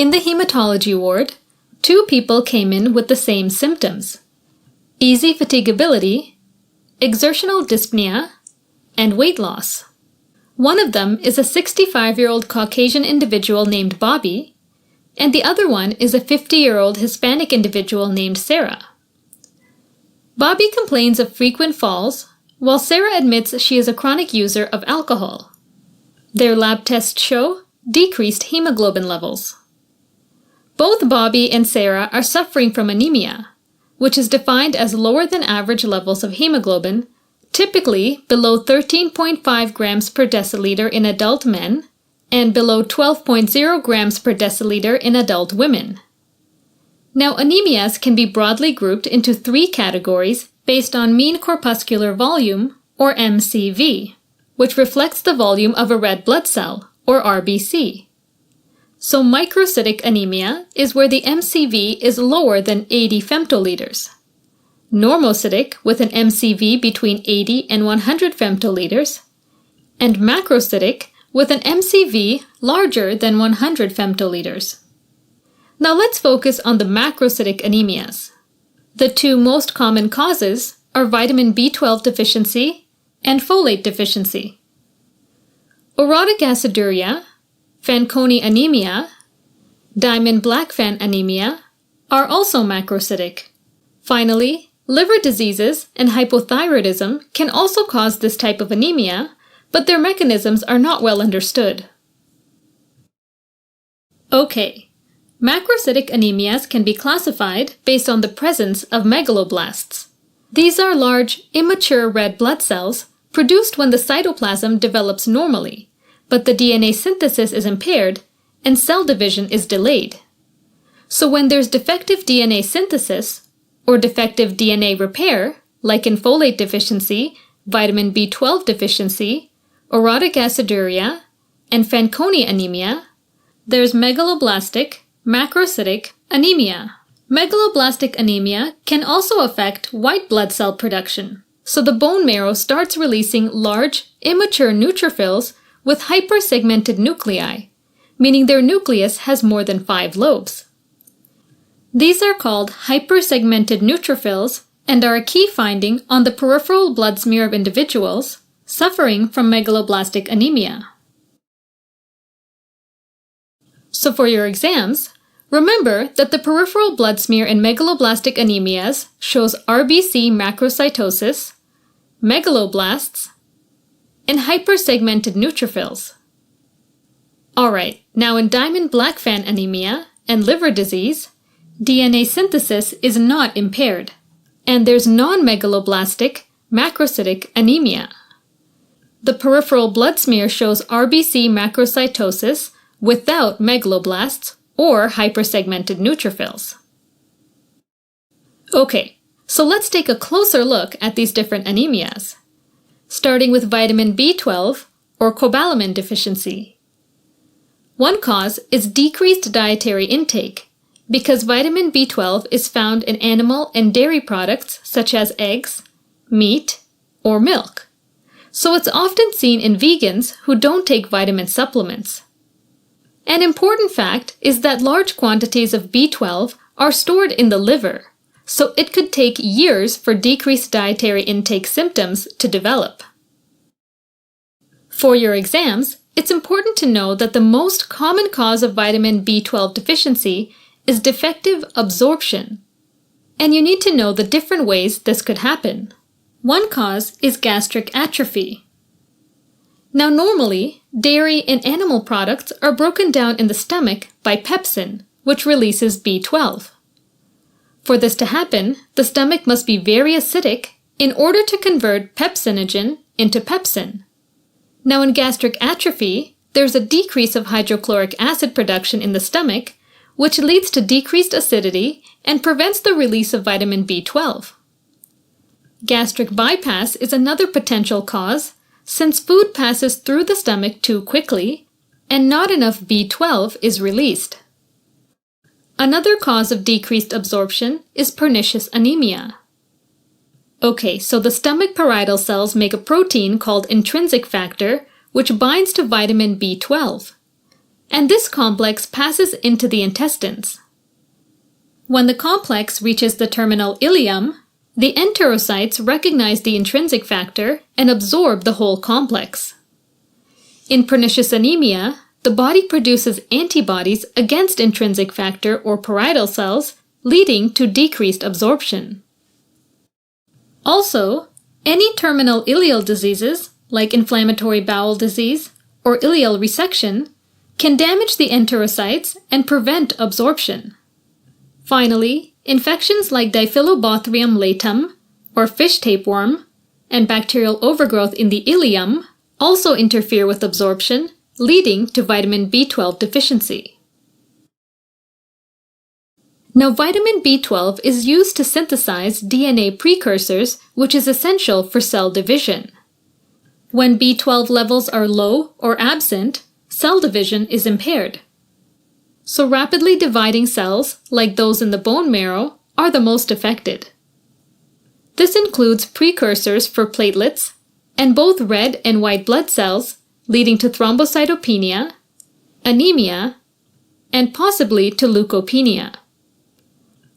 In the hematology ward, two people came in with the same symptoms: easy fatigability, exertional dyspnea, and weight loss. One of them is a 65-year-old Caucasian individual named Bobby, and the other one is a 50-year-old Hispanic individual named Sarah. Bobby complains of frequent falls, while Sarah admits she is a chronic user of alcohol. Their lab tests show decreased hemoglobin levels. Both Bobby and Sarah are suffering from anemia, which is defined as lower than average levels of hemoglobin, typically below 13.5 grams per deciliter in adult men and below 12.0 grams per deciliter in adult women. Now, anemias can be broadly grouped into three categories based on mean corpuscular volume, or MCV, which reflects the volume of a red blood cell, or RBC. So microcytic anemia is where the MCV is lower than 80 femtoliters. Normocytic with an MCV between 80 and 100 femtoliters, and macrocytic with an MCV larger than 100 femtoliters. Now let's focus on the macrocytic anemias. The two most common causes are vitamin B12 deficiency and folate deficiency. Orotic aciduria, Fanconi anemia, Diamond-Blackfan anemia are also macrocytic. Finally, liver diseases and hypothyroidism can also cause this type of anemia, but their mechanisms are not well understood. Okay, macrocytic anemias can be classified based on the presence of megaloblasts. These are large, immature red blood cells produced when the cytoplasm develops normally, but the DNA synthesis is impaired and cell division is delayed. So when there's defective DNA synthesis or defective DNA repair, like in folate deficiency, vitamin B12 deficiency, orotic aciduria, and Fanconi anemia, there's megaloblastic, macrocytic anemia. Megaloblastic anemia can also affect white blood cell production, so the bone marrow starts releasing large, immature neutrophils with hypersegmented nuclei, meaning their nucleus has more than 5 lobes. These are called hypersegmented neutrophils and are a key finding on the peripheral blood smear of individuals suffering from megaloblastic anemia. So for your exams, remember that the peripheral blood smear in megaloblastic anemias shows RBC macrocytosis, megaloblasts, and hypersegmented neutrophils. Alright, now in Diamond-Blackfan anemia and liver disease, DNA synthesis is not impaired, and there's non-megaloblastic macrocytic anemia. The peripheral blood smear shows RBC macrocytosis without megaloblasts or hypersegmented neutrophils. Okay, so let's take a closer look at these different anemias, starting with vitamin B12 or cobalamin deficiency. One cause is decreased dietary intake, because vitamin B12 is found in animal and dairy products such as eggs, meat, or milk. So it's often seen in vegans who don't take vitamin supplements. An important fact is that large quantities of B12 are stored in the liver, so it could take years for decreased dietary intake symptoms to develop. For your exams, it's important to know that the most common cause of vitamin B12 deficiency is defective absorption, and you need to know the different ways this could happen. One cause is gastric atrophy. Now normally, dairy and animal products are broken down in the stomach by pepsin, which releases B12. For this to happen, the stomach must be very acidic in order to convert pepsinogen into pepsin. Now in gastric atrophy, there's a decrease of hydrochloric acid production in the stomach, which leads to decreased acidity and prevents the release of vitamin B12. Gastric bypass is another potential cause, since food passes through the stomach too quickly and not enough B12 is released. Another cause of decreased absorption is pernicious anemia. Okay, so the stomach parietal cells make a protein called intrinsic factor, which binds to vitamin B12. and this complex passes into the intestines. When the complex reaches the terminal ileum, the enterocytes recognize the intrinsic factor and absorb the whole complex. In pernicious anemia, the body produces antibodies against intrinsic factor or parietal cells, leading to decreased absorption. Also, any terminal ileal diseases, like inflammatory bowel disease or ileal resection, can damage the enterocytes and prevent absorption. Finally, infections like Diphyllobothrium latum, or fish tapeworm, and bacterial overgrowth in the ileum also interfere with absorption, leading to vitamin B12 deficiency. Now, vitamin B12 is used to synthesize DNA precursors, which is essential for cell division. When B12 levels are low or absent, cell division is impaired. So rapidly dividing cells, like those in the bone marrow, are the most affected. This includes precursors for platelets and both red and white blood cells, leading to thrombocytopenia, anemia, and possibly to leukopenia.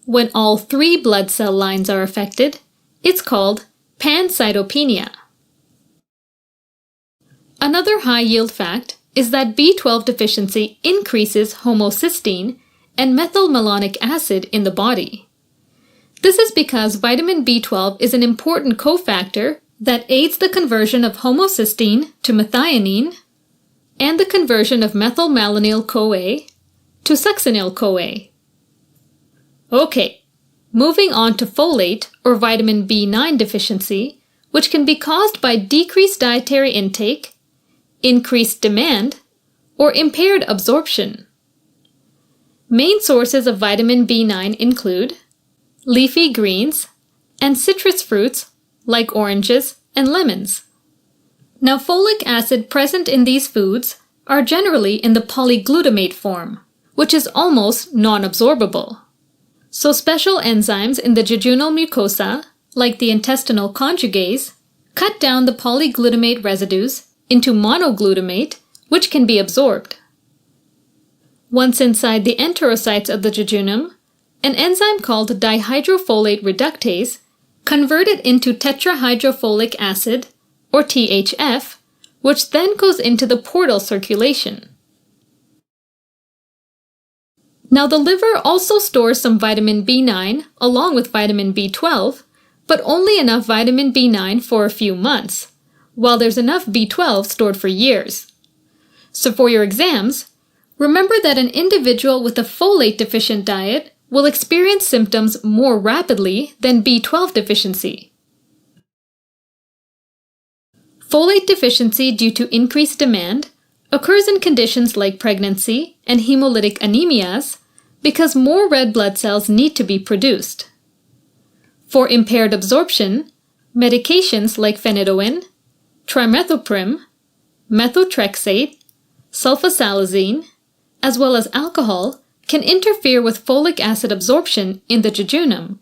When all three blood cell lines are affected, it's called pancytopenia. Another high-yield fact is that B12 deficiency increases homocysteine and methylmalonic acid in the body. This is because vitamin B12 is an important cofactor that aids the conversion of homocysteine to methionine and the conversion of methylmalonyl-CoA to succinyl-CoA. Okay, moving on to folate or vitamin B9 deficiency, which can be caused by decreased dietary intake, increased demand, or impaired absorption. Main sources of vitamin B9 include leafy greens and citrus fruits like oranges and lemons. Now, folic acid present in these foods are generally in the polyglutamate form, which is almost non-absorbable. So special enzymes in the jejunal mucosa, like the intestinal conjugase, cut down the polyglutamate residues into monoglutamate, which can be absorbed. Once inside the enterocytes of the jejunum, an enzyme called dihydrofolate reductase converted into tetrahydrofolic acid, or THF, which then goes into the portal circulation. Now, the liver also stores some vitamin B9 along with vitamin B12, but only enough vitamin B9 for a few months, while there's enough B12 stored for years. So for your exams, remember that an individual with a folate deficient diet will experience symptoms more rapidly than B12 deficiency. Folate deficiency due to increased demand occurs in conditions like pregnancy and hemolytic anemias because more red blood cells need to be produced. For impaired absorption, medications like phenytoin, trimethoprim, methotrexate, sulfasalazine, as well as alcohol can interfere with folic acid absorption in the jejunum.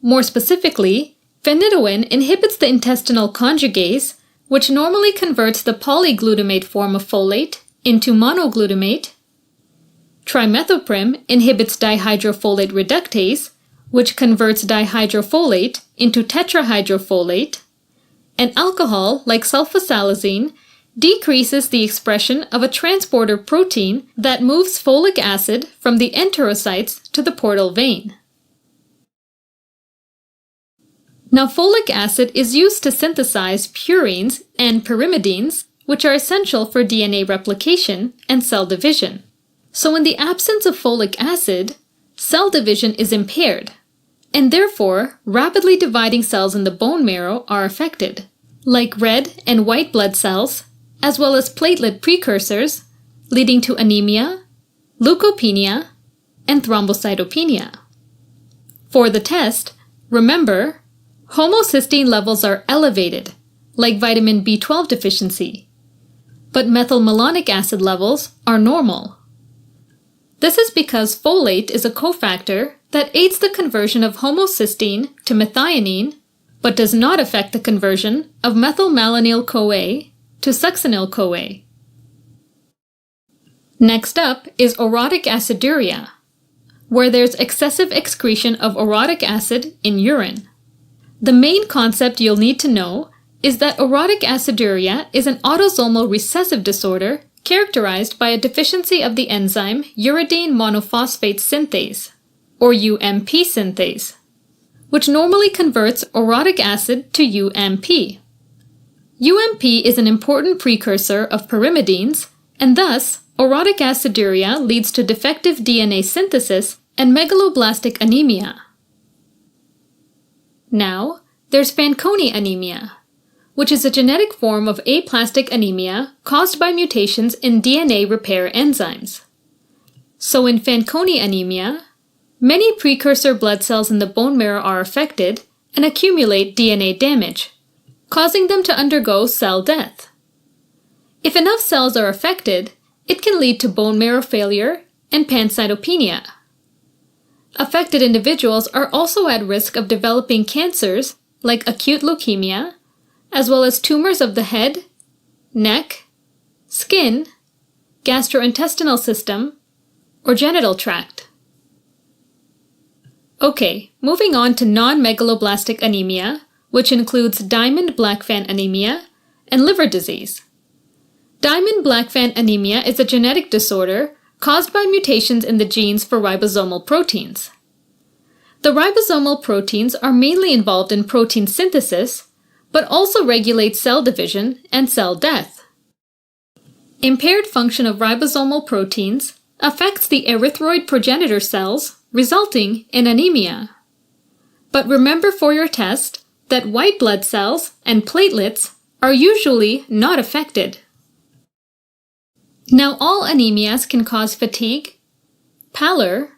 More specifically, phenytoin inhibits the intestinal conjugase, which normally converts the polyglutamate form of folate into monoglutamate. Trimethoprim inhibits dihydrofolate reductase, which converts dihydrofolate into tetrahydrofolate. And alcohol, like sulfasalazine, decreases the expression of a transporter protein that moves folic acid from the enterocytes to the portal vein. Now, folic acid is used to synthesize purines and pyrimidines, which are essential for DNA replication and cell division. So in the absence of folic acid, cell division is impaired, and therefore rapidly dividing cells in the bone marrow are affected, like red and white blood cells, as well as platelet precursors, leading to anemia, leukopenia, and thrombocytopenia. For the test, remember, homocysteine levels are elevated, like vitamin B12 deficiency, but methylmalonic acid levels are normal. This is because folate is a cofactor that aids the conversion of homocysteine to methionine, but does not affect the conversion of methylmalonyl-CoA to succinyl-CoA. Next up is orotic aciduria, where there's excessive excretion of orotic acid in urine. The main concept you'll need to know is that orotic aciduria is an autosomal recessive disorder characterized by a deficiency of the enzyme uridine monophosphate synthase, or UMP synthase, which normally converts orotic acid to UMP. UMP is an important precursor of pyrimidines, and thus, orotic aciduria leads to defective DNA synthesis and megaloblastic anemia. Now, there's Fanconi anemia, which is a genetic form of aplastic anemia caused by mutations in DNA repair enzymes. So in Fanconi anemia, many precursor blood cells in the bone marrow are affected and accumulate DNA damage, causing them to undergo cell death. If enough cells are affected, it can lead to bone marrow failure and pancytopenia. Affected individuals are also at risk of developing cancers like acute leukemia, as well as tumors of the head, neck, skin, gastrointestinal system, or genital tract. Okay, moving on to non-megaloblastic anemia, which includes Diamond-Blackfan anemia and liver disease. Diamond-Blackfan anemia is a genetic disorder caused by mutations in the genes for ribosomal proteins. The ribosomal proteins are mainly involved in protein synthesis, but also regulate cell division and cell death. Impaired function of ribosomal proteins affects the erythroid progenitor cells, resulting in anemia. But remember for your test that white blood cells and platelets are usually not affected. Now, all anemias can cause fatigue, pallor,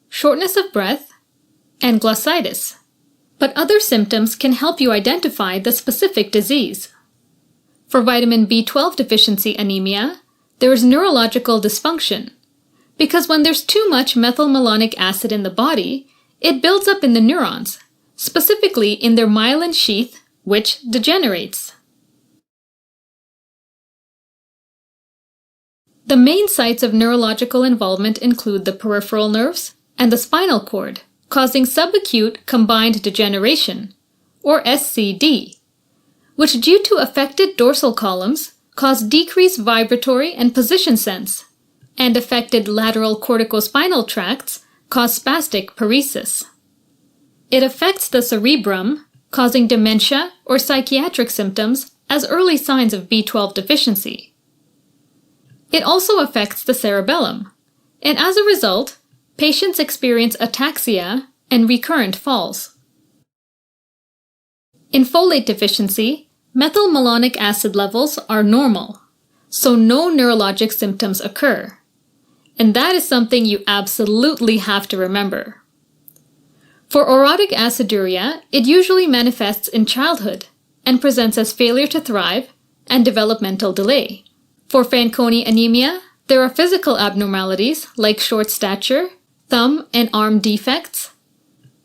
shortness of breath, and glossitis. But other symptoms can help you identify the specific disease. For vitamin B12 deficiency anemia, there is neurological dysfunction, because when there's too much methylmalonic acid in the body, it builds up in the neurons, specifically in their myelin sheath, which degenerates. The main sites of neurological involvement include the peripheral nerves and the spinal cord, causing subacute combined degeneration, or SCD, which due to affected dorsal columns cause decreased vibratory and position sense, and affected lateral corticospinal tracts cause spastic paresis. It affects the cerebrum, causing dementia or psychiatric symptoms as early signs of B12 deficiency. It also affects the cerebellum, and as a result, patients experience ataxia and recurrent falls. In folate deficiency, methylmalonic acid levels are normal, so no neurologic symptoms occur. And that is something you absolutely have to remember. For orotic aciduria, it usually manifests in childhood and presents as failure to thrive and developmental delay. For Fanconi anemia, there are physical abnormalities like short stature, thumb and arm defects,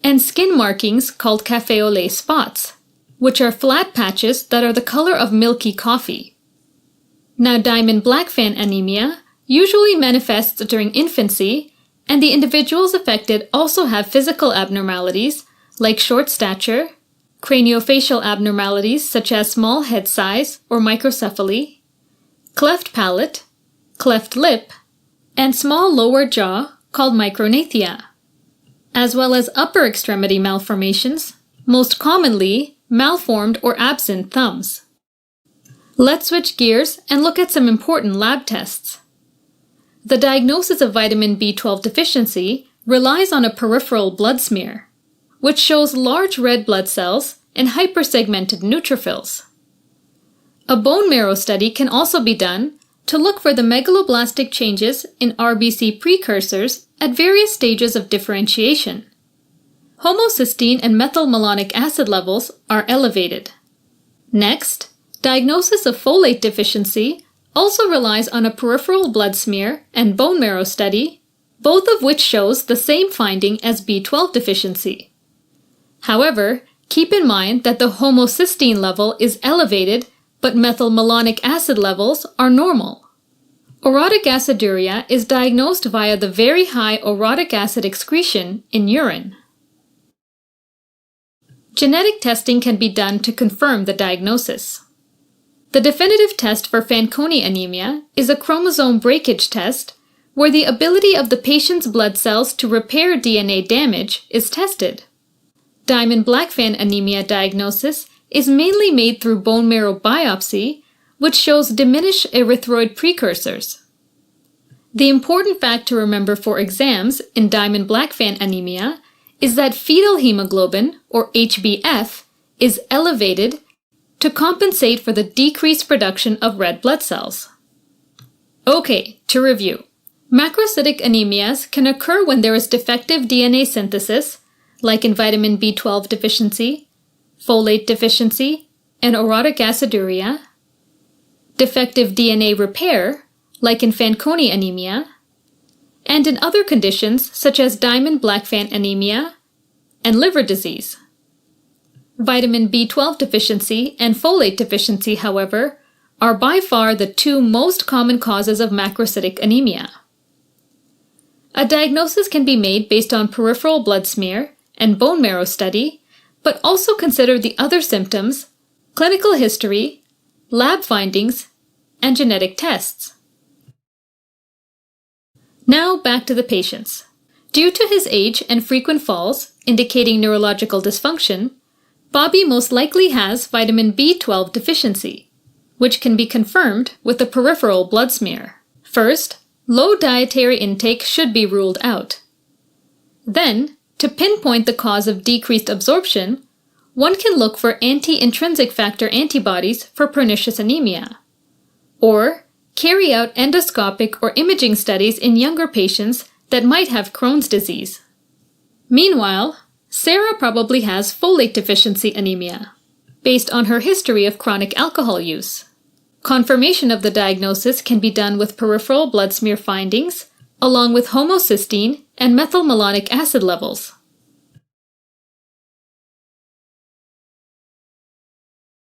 and skin markings called café au lait spots, which are flat patches that are the color of milky coffee. Now, Diamond-Blackfan anemia usually manifests during infancy, and the individuals affected also have physical abnormalities like short stature, craniofacial abnormalities such as small head size or microcephaly, cleft palate, cleft lip, and small lower jaw called micronathia, as well as upper extremity malformations, most commonly malformed or absent thumbs. Let's switch gears and look at some important lab tests. The diagnosis of vitamin B12 deficiency relies on a peripheral blood smear, which shows large red blood cells and hypersegmented neutrophils. A bone marrow study can also be done to look for the megaloblastic changes in RBC precursors at various stages of differentiation. Homocysteine and methylmalonic acid levels are elevated. Next, diagnosis of folate deficiency also relies on a peripheral blood smear and bone marrow study, both of which shows the same finding as B12 deficiency. However, keep in mind that the homocysteine level is elevated, but methylmalonic acid levels are normal. Orotic aciduria is diagnosed via the very high orotic acid excretion in urine. Genetic testing can be done to confirm the diagnosis. The definitive test for Fanconi anemia is a chromosome breakage test where the ability of the patient's blood cells to repair DNA damage is tested. Diamond-Blackfan anemia diagnosis is mainly made through bone marrow biopsy, which shows diminished erythroid precursors. The important fact to remember for exams in Diamond-Blackfan anemia is that fetal hemoglobin, or HbF, is elevated to compensate for the decreased production of red blood cells. Okay, to review. Macrocytic anemias can occur when there is defective DNA synthesis, like in vitamin B12 deficiency, folate deficiency, and orotic aciduria, defective DNA repair, like in Fanconi anemia, and in other conditions such as Diamond-Blackfan anemia and liver disease. Vitamin B12 deficiency and folate deficiency, however, are by far the two most common causes of macrocytic anemia. A diagnosis can be made based on peripheral blood smear and bone marrow study, but also consider the other symptoms, clinical history, lab findings, and genetic tests. Now back to the patients. Due to his age and frequent falls, indicating neurological dysfunction, Bobby most likely has vitamin B12 deficiency, which can be confirmed with a peripheral blood smear. First, low dietary intake should be ruled out. Then, to pinpoint the cause of decreased absorption, one can look for anti-intrinsic factor antibodies for pernicious anemia, or carry out endoscopic or imaging studies in younger patients that might have Crohn's disease. Meanwhile, Sarah probably has folate deficiency anemia, based on her history of chronic alcohol use. Confirmation of the diagnosis can be done with peripheral blood smear findings, along with homocysteine and methylmalonic acid levels.